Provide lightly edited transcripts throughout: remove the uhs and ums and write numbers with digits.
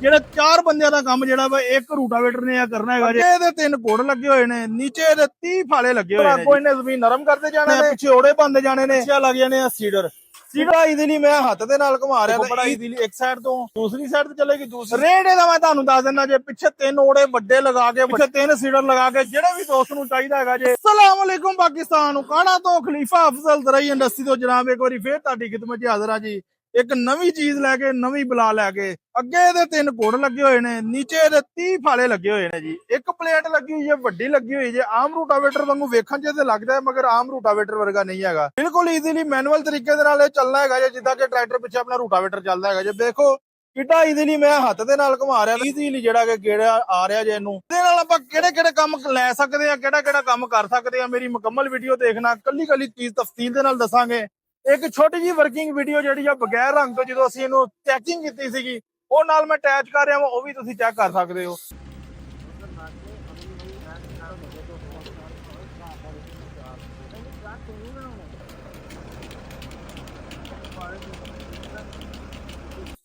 ਜਿਹੜਾ 4 ਬੰਦਿਆਂ ਦਾ ਕੰਮ ਜਿਹੜਾ ਵਾ ਇੱਕ ਰੂਟਾਵੇਟਰ ਨੇ ਆ ਕਰਨਾ ਹੈਗਾ ਜੀ। ਇਹਦੇ 3 ਕੋੜ ਲੱਗੇ ਹੋਏ ਨੇ, ਨੀਚੇ ਇਹਦੇ 30 ਫਾਲੇ ਲੱਗੇ ਹੋਏ ਨੇ। ਅੱਗੋਂ ਇਹਨੇ ਜ਼ਮੀਨ ਨਰਮ ਕਰਦੇ ਜਾਣੇ ਨੇ, ਪਿੱਛੇ ਓੜੇ ਬੰਦੇ ਜਾਣੇ ਨੇ, ਪਿੱਛੇ ਲੱਗ ਜਾਣੇ ਆ ਸੀਡਰ। ਸੀਡਾ ਇਜ਼ੀਲੀ ਮੈਂ ਹੱਥ ਦੇ ਨਾਲ ਘੁਮਾ ਰਿਹਾ, ਬੜਾ ਇਜ਼ੀਲੀ ਇੱਕ ਸਾਈਡ ਤੋਂ ਦੂਸਰੀ ਸਾਈਡ ਤੇ ਚੱਲੇਗੀ। ਦੂਸਰੀ ਰੇਡ ਇਹਦਾ ਮੈਂ ਤੁਹਾਨੂੰ ਦੱਸ ਦਿੰਦਾ ਜੇ, ਪਿੱਛੇ 3 ਓੜੇ ਵੱਡੇ ਲਗਾ ਕੇ, ਪਿੱਛੇ 3 ਸੀਡਰ ਲਗਾ ਕੇ, ਜਿਹੜੇ ਵੀ ਦੋਸਤ ਨੂੰ ਚਾਹੀਦਾ ਹੈਗਾ ਜੇ। अस्सलाम वालेकुम पाकिस्तान, काना तो खलीफा अफजल दराई इंडस्ट्री तो जनाब एक बारी फिर ਤੁਹਾਡੀ ਖਿਦਮਤ 'ਚ ਹਾਜ਼ਰ ਆ ਜੀ। ਇੱਕ ਨਵੀਂ ਚੀਜ਼ ਲੈ ਕੇ, ਨਵੀਂ ਬਲਾ ਲੈ ਕੇ। ਅੱਗੇ ਇਹਦੇ 3 ਕੋੜ ਲੱਗੇ ਹੋਏ ਨੇ, ਨੀਚੇ ਇਹਦੇ 30 ਫਾਲੇ ਲੱਗੇ ਹੋਏ ਨੇ ਜੀ। ਇੱਕ ਪਲੇਟ ਲੱਗੀ ਹੋਈ ਹੈ, ਵੱਡੀ ਲੱਗੀ ਹੋਈ ਜੇ। ਆਮ ਰੂਟਾਵੇਟਰ ਵਾਂਗੂ ਵੇਖਣ 'ਚ ਤੇ ਲੱਗਦਾ ਹੈ, ਮਗਰ ਆਮ ਰੂਟਾਵੇਟਰ ਵਰਗਾ ਨਹੀਂ ਹੈਗਾ। ਬਿਲਕੁਲ ਈਜ਼ੀਲੀ ਮੈਨੂਅਲ ਤਰੀਕੇ ਦੇ ਨਾਲ ਇਹ ਚੱਲਣਾ ਹੈਗਾ ਜੇ, ਜਿੱਦਾਂ ਕਿ ਟਰੈਕਟਰ ਪਿੱਛੇ ਆਪਣਾ ਰੂਟਾਵੇਟਰ ਚੱਲਦਾ ਹੈਗਾ ਜੇ। ਦੇਖੋ ਕਿੱਡਾ ਈਜ਼ੀਲੀ ਮੈਂ ਹੱਥ ਦੇ ਨਾਲ ਘੁਮਾ ਰਿਹਾ, ਈਜ਼ੀਲੀ ਜਿਹੜਾ ਕਿ ਗੇੜਾ ਆ ਰਿਹਾ ਜੇ। ਇਹਨੂੰ ਇਹਦੇ ਨਾਲ ਆਪਾਂ ਕਿਹੜੇ ਕਿਹੜੇ ਕੰਮ ਲੈ ਸਕਦੇ ਆ, ਕਿਹੜਾ ਕਿਹੜਾ ਕੰਮ ਕਰ ਸਕਦੇ ਆ, ਮੇਰੀ ਮੁਕੰਮਲ ਵੀਡੀਓ ਦੇਖਣਾ। ਕੱਲੀ ਕੱਲੀ ਚੀਜ਼ ਤਫਸੀਲ ਦੇ ਨਾਲ ਦੱਸਾਂਗੇ। ਇੱਕ ਛੋਟੀ ਜੀ ਵਰਕਿੰਗ ਵੀਡੀਓ ਜਿਹੜੀ ਆ ਬਗੈਰ ਰੰਗ ਤੋਂ, ਜਦੋਂ ਅਸੀਂ ਇਹਨੂੰ ਚੈਕਿੰਗ ਕੀਤੀ ਸੀਗੀ, ਉਹ ਨਾਲ ਮੈਂ ਅਟੈਚ ਕਰ ਰਿਹਾ ਵਾਂ, ਉਹ ਵੀ ਤੁਸੀਂ ਚੈੱਕ ਕਰ ਸਕਦੇ ਹੋ।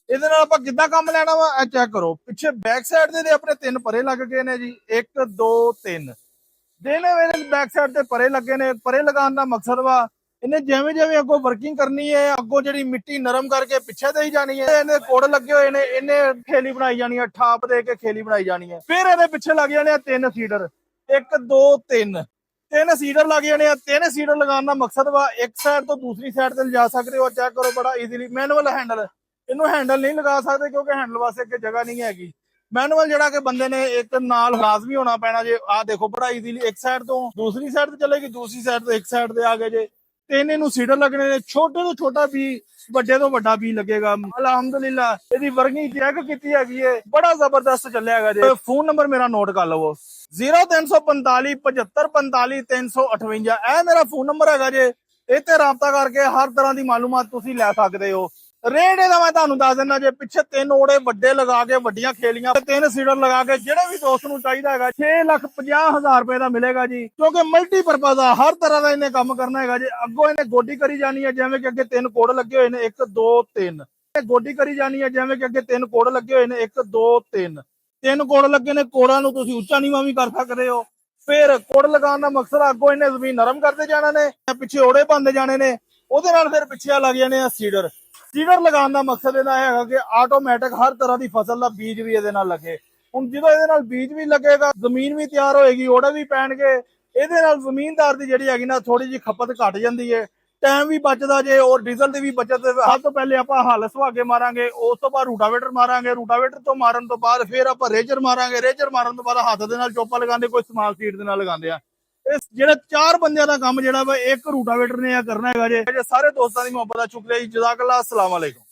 ਇਹਦੇ ਨਾਲ ਆਪਾਂ ਕਿੱਦਾਂ ਕੰਮ ਲੈਣਾ ਵਾ, ਇਹ ਚੈੱਕ ਕਰੋ। ਪਿੱਛੇ ਬੈਕ ਸਾਈਡ ਦੇ ਆਪਣੇ 3 ਪਰੇ ਲੱਗ ਗਏ ਨੇ ਜੀ। 1 2 3 ਦੇਨੇ ਮੇਰੇ ਬੈਕ ਸਾਈਡ ਤੇ ਪਰੇ ਲੱਗੇ ਨੇ। ਪਰੇ ਲਗਾਉਣ ਦਾ ਮਕਸਦ ਵਾ, ਇਹਨੇ ਜਿਵੇਂ ਜਿਵੇਂ ਅੱਗੋਂ ਵਰਕਿੰਗ ਕਰਨੀ ਹੈ, ਅੱਗੋਂ ਜਿਹੜੀ ਮਿੱਟੀ ਨਰਮ ਕਰਕੇ ਪਿੱਛੇ ਦੇਈ ਜਾਣੀ ਹੈ। ਇਹਨੇ ਕੋੜ ਲੱਗੇ ਹੋਏ ਨੇ, ਇਹਨੇ ਖੇਲੀ ਬਣਾਈ ਜਾਣੀ ਹੈ, ਠਾਪ ਦੇ ਕੇ ਖੇਲੀ ਬਣਾਈ ਜਾਣੀ ਹੈ। ਫਿਰ ਇਹਦੇ ਪਿੱਛੇ ਲੱਗ ਜਾਣੇ ਆ 3 ਸੀਡਰ। 1 2 3 ਸੀਡਰ ਲੱਗ ਜਾਣੇ ਆ। 3 ਸੀਡਰ ਲਗਾਉਣ ਦਾ ਮਕਸਦ ਵਾ, ਇੱਕ ਸਾਈਡ ਤੋਂ ਦੂਸਰੀ ਸਾਈਡ ਤੇ ਲਿਜਾ ਸਕਦੇ ਹੋ। ਚੈੱਕ ਕਰੋ, ਬੜਾ ਈਜ਼ੀਲੀ ਮੈਨੂਅਲ ਹੈਂਡਲ। ਇਹਨੂੰ ਹੈਂਡਲ ਨਹੀਂ ਲਗਾ ਸਕਦੇ ਕਿਉਂਕਿ ਹੈਂਡਲ ਵਾਸਤੇ ਇੱਕ ਜਗ੍ਹਾ ਨਹੀਂ ਹੈਗੀ। ਮੈਨੂਅਲ ਜਿਹੜਾ ਕਿ ਬੰਦੇ ਨੇ ਇੱਕ ਨਾਲ ਲਾਜ਼ਮੀ ਹੋਣਾ ਪੈਣਾ ਜੇ। ਆਹ ਦੇਖੋ, ਬੜਾ ਈਜ਼ੀਲੀ ਇੱਕ ਸਾਈਡ ਤੋਂ ਦੂਸਰੀ ਸਾਈਡ ਤੇ ਚੱਲੇਗੀ, ਦੂਸਰੀ ਸਾਈਡ ਤੋਂ ਇੱਕ ਸਾਈਡ ਤੇ ਆ ਗਏ ਜੇ। 3 ਇਹਨੂੰ ਸੀਡਰ ਲੱਗਣੇ ਨੇ। ਛੋਟੇ ਤੋਂ ਛੋਟਾ ਵੀ, ਵੱਡੇ ਤੋਂ ਵੱਡਾ ਵੀ ਲੱਗੇਗਾ। ਅਲਹਮਦੁਲਿਲਾ ਇਹਦੀ ਵਰਕਿੰਗ ਚੈੱਕ ਕੀਤੀ ਹੈਗੀ ਏ, ਬੜਾ ਜ਼ਬਰਦਸਤ ਚੱਲਿਆ ਹੈਗਾ ਜੇ। ਫੋਨ ਨੰਬਰ ਮੇਰਾ ਨੋਟ ਕਰ ਲਵੋ, 0345 7545 358। ਇਹ ਮੇਰਾ ਫੋਨ ਨੰਬਰ ਹੈਗਾ ਜੇ। ਇਹ ਤੇ ਰਾਬਤਾ ਕਰਕੇ ਹਰ ਤਰ੍ਹਾਂ ਦੀ ਮਾਲੂਮਾਤ ਤੁਸੀਂ ਲੈ ਸਕਦੇ ਹੋ। ਰੇਟ ਇਹਦਾ ਮੈਂ ਤੁਹਾਨੂੰ ਦੱਸ ਦਿੰਦਾ ਜੇ, ਪਿੱਛੇ 3 ਓੜੇ ਵੱਡੇ ਲਗਾ ਕੇ, ਵੱਡੀਆਂ ਖੇਲੀਆਂ, 3 ਸੀਡਰ ਲਗਾ ਕੇ, ਜਿਹੜੇ ਵੀ ਦੋਸਤ ਨੂੰ ਚਾਹੀਦਾ ਹੈਗਾ 6,50,000 ਰੁਪਏ ਦਾ ਮਿਲੇਗਾ ਜੀ। ਕਿਉਂਕਿ ਮਲਟੀਪਰਪਜ਼ ਆ, ਹਰ ਤਰ੍ਹਾਂ ਦਾ ਇਹਨੇ ਕੰਮ ਕਰਨਾ ਹੈਗਾ ਜੀ। ਅੱਗੋਂ ਇਹਨੇ ਗੋਡੀ ਕਰੀ ਜਾਣੀ ਹੈ, ਜਿਵੇਂ ਕਿ ਅੱਗੇ 3 ਕੋੜ ਲੱਗੇ ਹੋਏ ਨੇ। 1 2 3 ਗੋਡੀ ਕਰੀ ਜਾਣੀ ਹੈ, ਜਿਵੇਂ ਕਿ ਅੱਗੇ 3 ਕੋੜ ਲੱਗੇ ਹੋਏ ਨੇ। 1 2 3 ਕੋੜ ਲੱਗੇ ਨੇ। ਕੋੜਾਂ ਨੂੰ ਤੁਸੀਂ ਉੱਚਾ ਨੀਵਾਂ ਵੀ ਕਰ ਸਕਦੇ ਹੋ। ਫਿਰ ਕੋੜ ਲਗਾਉਣ ਦਾ ਮਕਸਦ, ਅੱਗੋਂ ਇਹਨੇ ਜ਼ਮੀਨ ਨਰਮ ਕਰਦੇ ਜਾਣਾ ਨੇ, ਪਿੱਛੇ ਓੜੇ ਪਾਉਂਦੇ ਜਾਣੇ ਨੇ। ਉਹਦੇ ਨਾਲ ਫਿਰ ਪਿੱਛੇ ਲੱਗ ਜਾਣੇ ਆ ਸੀਡਰ। ਸੀਡਰ ਲਗਾਉਣ ਦਾ ਮਕਸਦ ਇਹਦਾ ਹੈਗਾ ਕਿ ਆਟੋਮੈਟਿਕ ਹਰ ਤਰ੍ਹਾਂ ਦੀ ਫਸਲ ਦਾ ਬੀਜ ਵੀ ਇਹਦੇ ਨਾਲ ਲੱਗੇ। ਹੁਣ ਜਦੋਂ ਇਹਦੇ ਨਾਲ ਬੀਜ ਵੀ ਲੱਗੇਗਾ, ਜ਼ਮੀਨ ਵੀ ਤਿਆਰ ਹੋਏਗੀ, ਓੜੇ ਵੀ ਪੈਣਗੇ। ਇਹਦੇ ਨਾਲ ਜ਼ਮੀਨਦਾਰ ਦੀ ਜਿਹੜੀ ਹੈਗੀ ਨਾ, ਥੋੜੀ ਜਿਹੀ ਖਪਤ ਘਟ ਜਾਂਦੀ ਹੈ, ਟਾਈਮ ਵੀ ਬਚਦਾ ਜੇ, ਔਰ ਡੀਜ਼ਲ ਦੀ ਵੀ ਬਚਤ। ਸਭ ਤੋਂ ਪਹਿਲੇ ਆਪਾਂ ਹੱਲ ਸੁਹਾਗੇ ਮਾਰਾਂਗੇ, ਉਸ ਤੋਂ ਬਾਅਦ ਰੂਟਾਵੇਟਰ ਮਾਰਾਂਗੇ। ਰੂਟਾਵੇਟਰ ਤੋਂ ਮਾਰਨ ਤੋਂ ਬਾਅਦ ਫਿਰ ਆਪਾਂ ਰੇਜਰ ਮਾਰਾਂਗੇ। ਰੇਜਰ ਮਾਰਨ ਤੋਂ ਬਾਅਦ ਹੱਥ ਦੇ ਨਾਲ ਚੋਪਾ ਲਗਾਉਂਦੇ, ਕੋਈ ਸਮਾਲ ਸੀਡ ਦੇ ਨਾਲ ਲਗਾਉਂਦੇ ਆ। ਇਸ ਜਿਹੜੇ 4 ਬੰਦਿਆਂ ਦਾ ਕੰਮ ਜਿਹੜਾ ਵਾ ਇੱਕ ਰੂਟਾਵੇਟਰ ਨੇ ਆ ਕਰਨਾ ਹੈਗਾ ਜੇ। ਸਾਰੇ ਦੋਸਤਾਂ ਦੀ ਮੁਹੱਬਤ ਦਾ ਸ਼ੁਕਰੀਆ ਜੀ। ਜਜ਼ਾਕੱਲਾ, अस्सलाम वालेकुम।